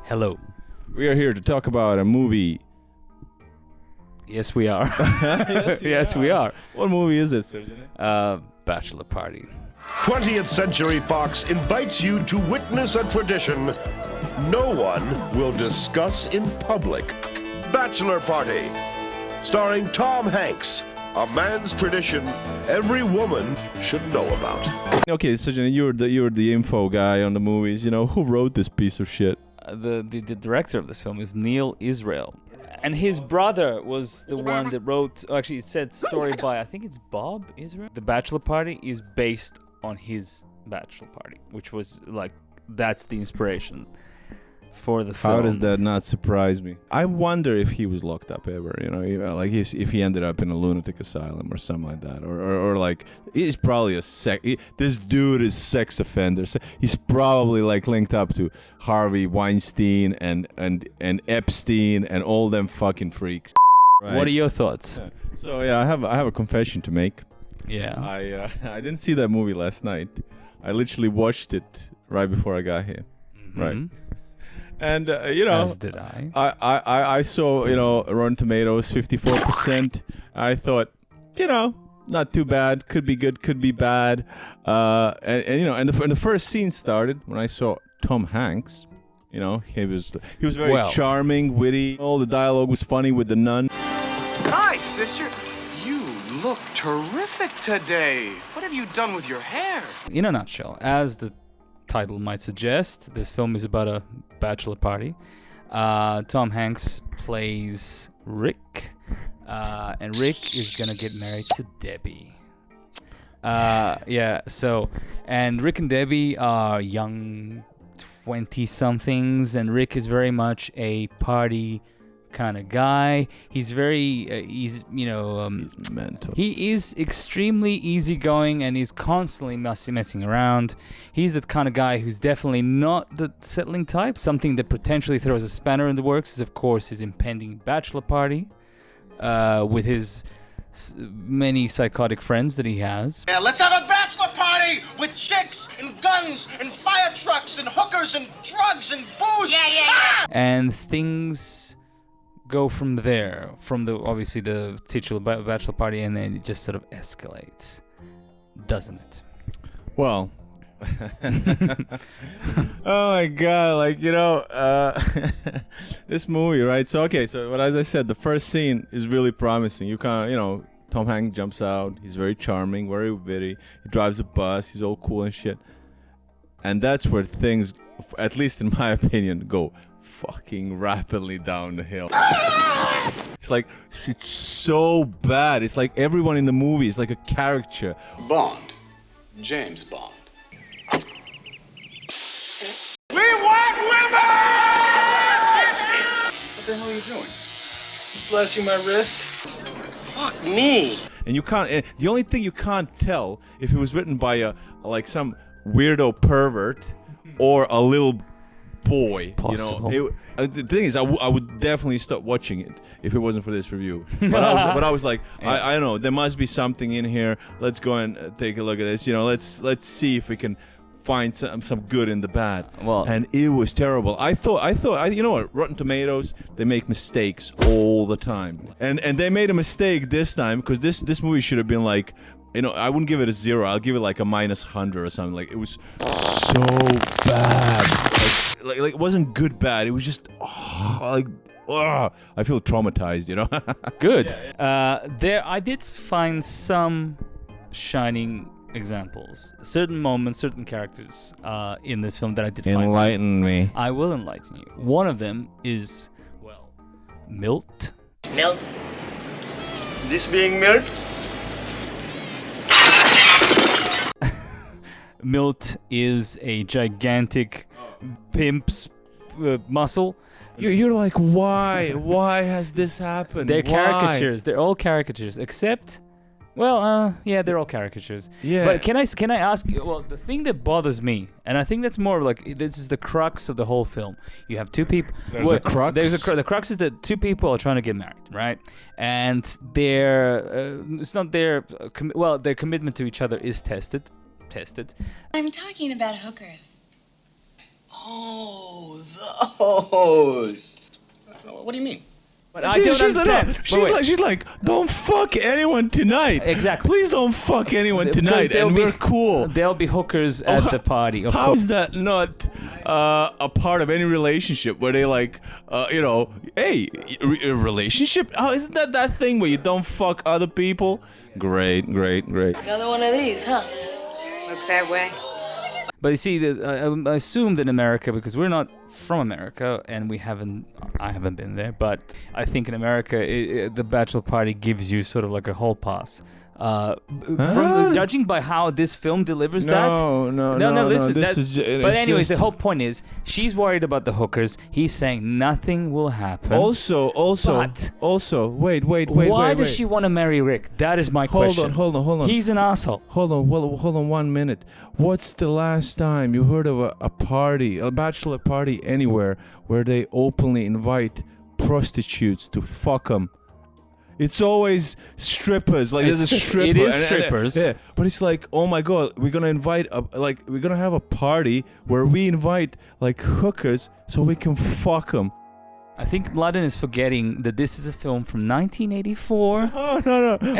Hello. We are here to talk about a movie. Yes, we are. Yes, we are. What movie is this, Sergeant? Bachelor Party. 20th Century Fox invites you to witness a tradition no one will discuss in public. Bachelor Party, starring Tom Hanks, a man's tradition every woman should know about. Okay, Sergeant, you're the info guy on the movies. You know, who wrote this piece of shit? The director of this film is Neil Israel. And his brother was the one that wrote, actually it said story by, I think it's Bob Israel. The Bachelor Party is based on his Bachelor Party, which was like, that's the inspiration for the film. How does that not surprise me? I wonder if he was locked up ever, like if he ended up in a lunatic asylum or something like that, or like he's probably this dude is sex offender. He's probably like linked up to Harvey Weinstein and Epstein and all them fucking freaks. Right? What are your thoughts? Yeah. So yeah, I have a confession to make. Yeah. I didn't see that movie last night. I literally watched it right before I got here. Mm-hmm. Right. And as did I. I saw Rotten Tomatoes 54%. I thought, not too bad. Could be good, could be bad. And the first scene started when I saw Tom Hanks. He was very charming, witty. All the dialogue was funny with the nun. Hi, sister. You look terrific today. What have you done with your hair? In a nutshell, as the title might suggest, this film is about a bachelor party. Tom Hanks plays Rick, and Rick is gonna get married to Debbie. And Rick and Debbie are young 20-somethings, and Rick is very much a party kind of guy. He's very he's mental. He is extremely easygoing, and he's constantly messing around. He's the kind of guy who's definitely not the settling type. Something that potentially throws a spanner in the works is, of course, his impending bachelor party with his many psychotic friends that he has. Yeah, let's have a bachelor party with chicks and guns and fire trucks and hookers and drugs and booze. Yeah. Ah! And things go from there, from obviously the titular bachelor party, and then it just sort of escalates, doesn't it? Well, oh my god, this movie, right? So as I said, the first scene is really promising. You can't, Tom Hanks jumps out. He's very charming, very witty. He drives a bus. He's all cool and shit. And that's where things, at least in my opinion, go fucking rapidly down the hill. It's so bad. It's like everyone in the movie is like a caricature. Bond. James Bond. We want women! What the hell are you doing? Slashing my wrists? Fuck me. And you can't. The only thing you can't tell if it was written by some weirdo pervert or a little boy. Possible. The thing is, I would definitely stop watching it if it wasn't for this review. But I was like, I don't know. There must be something in here. Let's go and take a look at this. Let's see if we can find some good in the bad. Well, and it was terrible. I thought, what? Rotten Tomatoes, they make mistakes all the time, and they made a mistake this time because this movie should have been like, I wouldn't give it a 0. I'll give it like a -100 or something. Like, it was so bad. Like it wasn't good bad. It was just I feel traumatized. Good. There, I did find some shining examples, certain moments, certain characters in this film that I did find. Enlighten me. I will enlighten you. One of them is, Milt. Milk. This being milk? Milt is a gigantic pimp's muscle. You're like, why? Why has this happened? They're Why? caricatures. They're all caricatures, except, they're all caricatures. Yeah. But can I ask you? Well, the thing that bothers me, and I think that's more like this is the crux of the whole film. You have two people. There's a crux. The crux is that two people are trying to get married, right? And their it's not their their commitment to each other is tested. I'm talking about hookers. Oh, those. What do you mean? But I don't understand. She's like, don't fuck anyone tonight. Exactly. Please don't fuck anyone tonight, and we're cool. There'll be hookers at the party. Of How course. is that not a part of any relationship where they like, hey, a relationship? Oh, isn't that thing where you don't fuck other people? Great. Another one of these, huh? Looks that way. But you see, I assume that in America, because we're not from America and I haven't been there, but I think in America, the bachelor party gives you sort of like a hall pass. Judging by how this film delivers No, listen. But anyways, the whole point is she's worried about the hookers. He's saying nothing will happen. Also, wait. Why does she want to marry Rick? That is my question. Hold on. He's an asshole. Hold on 1 minute. What's the last time you heard of a party, a bachelor party anywhere where they openly invite prostitutes to fuck them? It's always strippers. Like there's a stripper. It is strippers. Yeah, but it's like, oh my god, we're gonna have a party where we invite like hookers so we can fuck them. I think Mladen is forgetting that this is a film from 1984. Oh no! And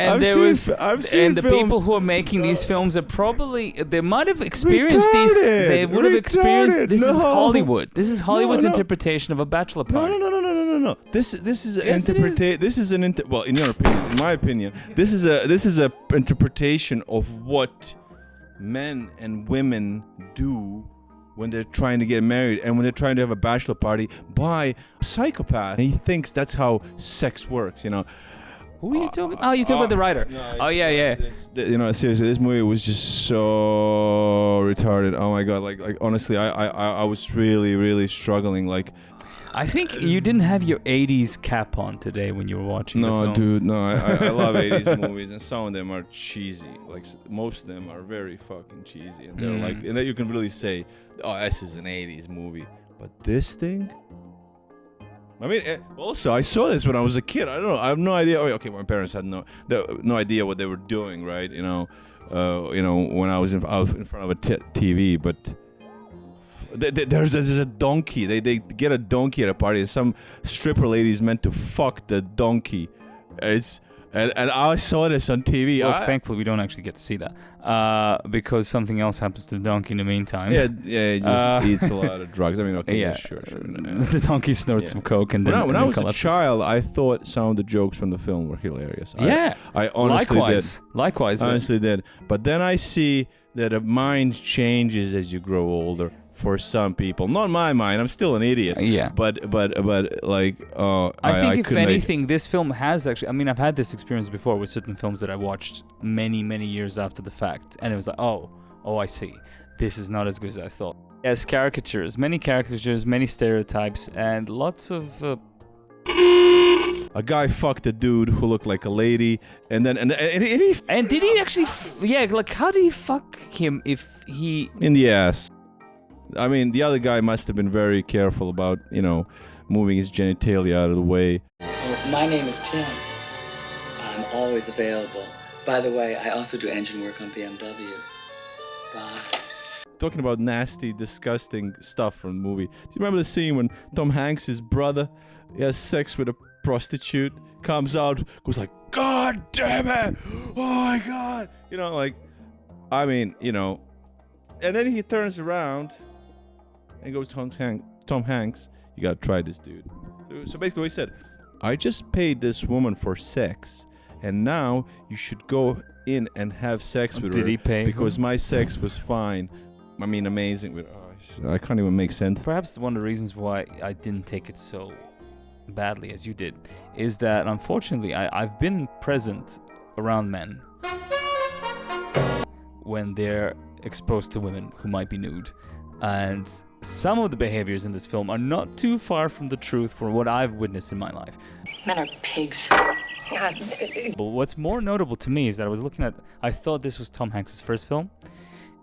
I've seen the films. people who are making these films are probably they might have experienced these. They would have experienced. Retarded. This is No. Hollywood. This is Hollywood's No. interpretation of a bachelor party. No. This is an Yes, it interpretation. This is well, in your opinion, in my opinion, this is a interpretation of what men and women do when they're trying to get married and when they're trying to have a bachelor party by a psychopath. And he thinks that's how sex works, you know. Who are you talking? Oh, you talking about the writer? Yeah. Seriously, this movie was just so retarded. Oh my god, like honestly, I was really struggling. Like, I think you didn't have your 80s cap on today when you were watching the film. dude, no. I love 80s movies, and some of them are cheesy. Like most of them are very fucking cheesy, and they're like, and that you can really say, oh, this is an 80s movie. But this thing, I mean, also I saw this when I was a kid. I don't know. I have no idea. Okay, my parents had no idea what they were doing, right? When I was out in front of a TV, but. There's a donkey. They get a donkey at a party. Some stripper lady is meant to fuck the donkey. And I saw this on TV. Well, thankfully we don't actually get to see that because something else happens to the donkey in the meantime. Yeah, it just eats a lot of drugs. I mean, okay, yeah, sure. The donkey snorts some coke and then when I was collapses. a child, I thought some of the jokes from the film were hilarious. Yeah, I honestly Likewise. I honestly did. But then I see that a mind changes as you grow older. For some people, not my mind. I'm still an idiot. Yeah. But like, I think if anything, this film has actually. I mean, I've had this experience before with certain films that I watched many years after the fact, and it was like, oh, I see. This is not as good as I thought. Yes, many caricatures, many stereotypes, and lots of. A guy fucked a dude who looked like a lady, and then and he. And did he actually? Like, how did he fuck him if he? In the ass. I mean, the other guy must have been very careful about, moving his genitalia out of the way. My name is Tim. I'm always available. By the way, I also do engine work on BMWs. Bye. Talking about nasty, disgusting stuff from the movie. Do you remember the scene when Tom Hanks' brother has sex with a prostitute, comes out, goes like, God damn it! Oh my God! And then he turns around and goes, Tom Hanks, you gotta try this, dude. So basically what he said, I just paid this woman for sex, and now you should go in and have sex with her. Did he pay because her? My sex was fine. I mean, amazing. I can't even make sense. Perhaps one of the reasons why I didn't take it so badly as you did is that, unfortunately, I've been present around men when they're exposed to women who might be nude, and some of the behaviors in this film are not too far from the truth from what I've witnessed in my life. Men are pigs. But what's more notable to me is that I thought this was Tom Hanks' first film.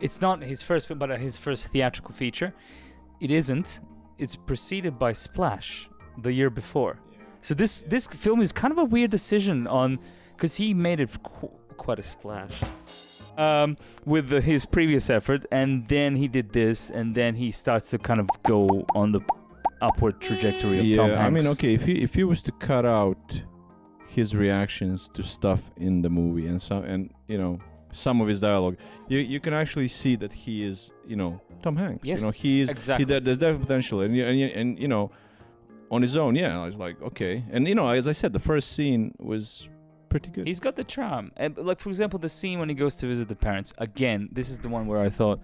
It's not his first film, but his first theatrical feature. It isn't. It's preceded by Splash the year before. So this film is kind of a weird decision because he made it quite a splash. with his previous effort, and then he did this, and then he starts to kind of go on the upward trajectory of Tom Hanks. I mean, okay, if he was to cut out his reactions to stuff in the movie and some of his dialogue, you can actually see that he is, Tom Hanks. Yes, he is exactly. There's that potential, and on his own, yeah, I was like, okay, and as I said, the first scene was pretty good. He's got the charm. And like, for example, the scene when he goes to visit the parents. Again, this is the one where I thought,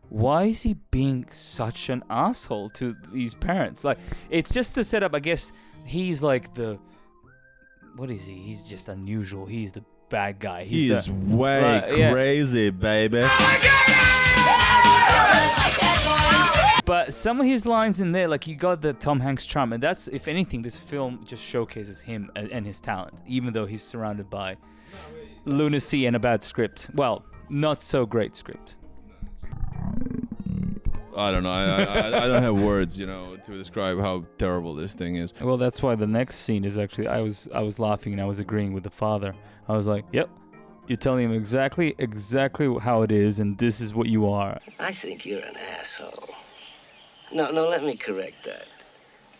why is he being such an asshole to these parents? Like, it's just to set up, I guess, he's like what is he? He's just unusual. He's the bad guy. He's way crazy, baby. But some of his lines in there, like, you got the Tom Hanks charm, and that's, if anything, this film just showcases him and his talent, even though he's surrounded by lunacy and a bad script. Well, not so great script. I don't know. I don't have words, to describe how terrible this thing is. Well, that's why the next scene is actually, I was laughing and I was agreeing with the father. I was like, yep, you're telling him exactly how it is, and this is what you are. I think you're an asshole. No, let me correct that.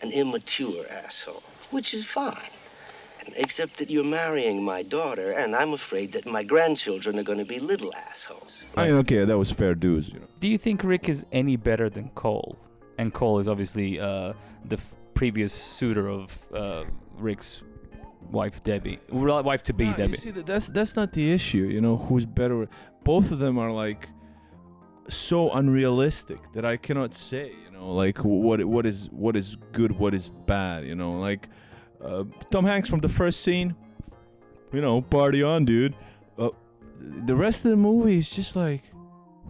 An immature asshole, which is fine. Except that you're marrying my daughter, and I'm afraid that my grandchildren are going to be little assholes. I mean, okay, that was fair dues, Do you think Rick is any better than Cole? And Cole is obviously the previous suitor of Rick's wife, Debbie. Wife-to-be, Debbie. You see, that's not the issue, who's better. Both of them are, like, so unrealistic that I cannot say, like, what is good, what is bad, like... Tom Hanks from the first scene, party on, dude. The rest of the movie is just like,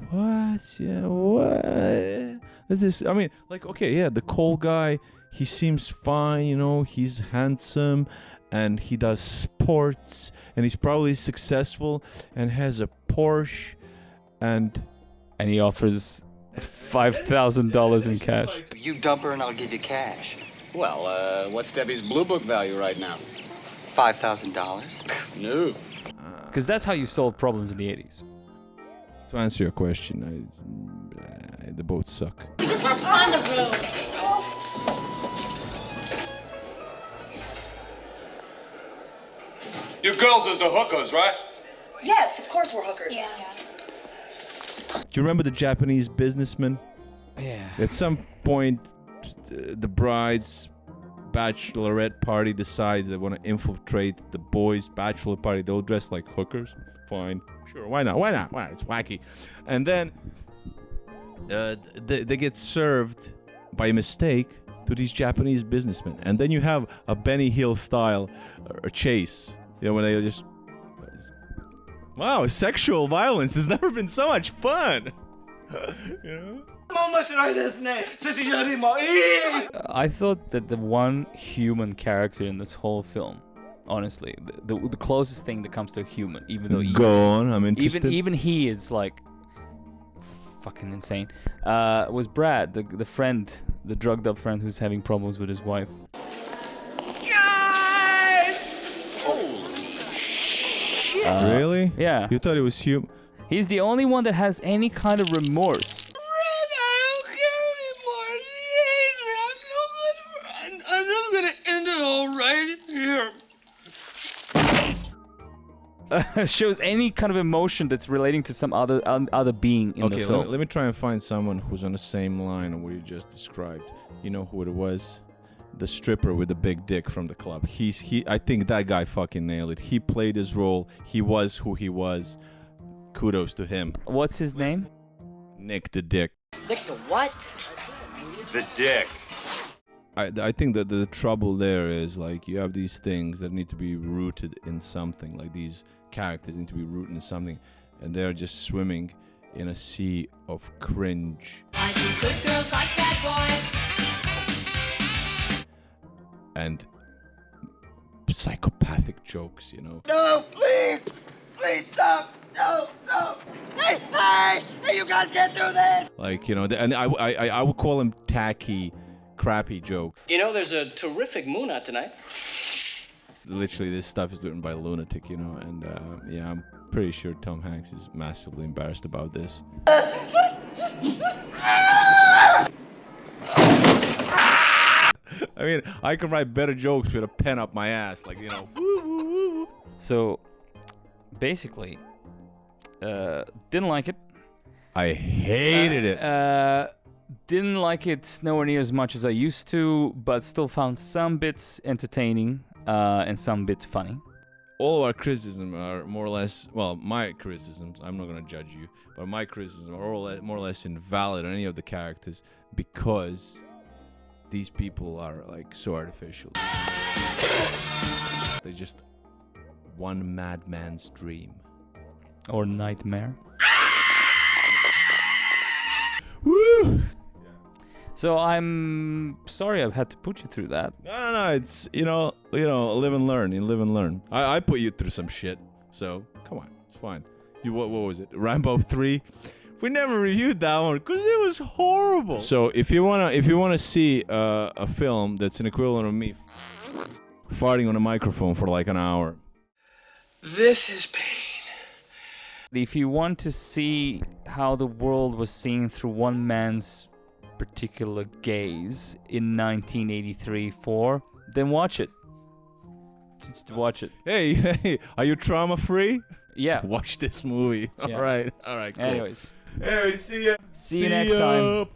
what? Yeah, what? Is this? I mean, like, okay, yeah, the Cole guy, he seems fine, he's handsome, and he does sports, and he's probably successful, and has a Porsche, and he offers $5,000 in cash. You dump her and I'll give you cash. Well, what's Debbie's Blue Book value right now? $5,000? No. Because that's how you solve problems in the 80s. To answer your question, the both suck. We just have fun in the room. You girls is the hookers, right? Yes, of course we're hookers. Yeah. Do you remember the Japanese businessman? Yeah. At some point, the bride's bachelorette party decides they want to infiltrate the boys' bachelor party. They'll dress like hookers. Fine. Sure, why not? It's wacky. And then they get served by mistake to these Japanese businessmen. And then you have a Benny Hill style chase. When they just... Wow, sexual violence has never been so much fun. I thought that the one human character in this whole film, honestly, the closest thing that comes to a human, even though Go on, I'm interested. Even he is like fucking insane. Was Brad, the friend, the drugged up friend who's having problems with his wife. Really? Yeah. You thought it was human? He's the only one that has any kind of remorse. I'm just gonna end it all right here. Shows any kind of emotion that's relating to some other being in the film. Let me try and find someone who's on the same line of what you just described. You know who it was? The stripper with the big dick from the club. I think that guy fucking nailed it. He played his role. He was who he was. Kudos to him. What's his name? Nick the Dick. Nick the what? The dick. I think that the trouble there is, like, you have these things that need to be rooted in something. Like, these characters need to be rooted in something, and they're just swimming in a sea of cringe. I do good girls like bad boys. And psychopathic jokes, No, please! Please stop! No! Hey, you guys can't do this! Like, and I would call him tacky, crappy joke. There's a terrific moon out tonight. literally this stuff is written by a lunatic, you know. And yeah, I'm pretty sure Tom Hanks is massively embarrassed about this. I mean, I can write better jokes with a pen up my ass, like, you know. So, basically, didn't like it. I hated it. Didn't like it nowhere near as much as I used to, but still found some bits entertaining and some bits funny. All of our criticisms are more or less, well, my criticisms, I'm not going to judge you, but my criticisms are all more or less invalid on any of the characters because these people are like so artificial. They're just one madman's dream. Or nightmare. Woo! So I'm sorry I've had to put you through that. No, it's, you know, live and learn. You live and learn. I put you through some shit, so come on, it's fine. What was it? Rambo 3? We never reviewed that one because it was horrible. So if you wanna see a film that's an equivalent of me farting on a microphone for like an hour. This is pain. If you want to see how the world was seen through one man's particular gaze in 1983-4, then watch it. Just watch it. Hey, are you trauma free? Yeah. Watch this movie. Yeah. All right, cool. Anyways, Anyway, see ya. see you next time.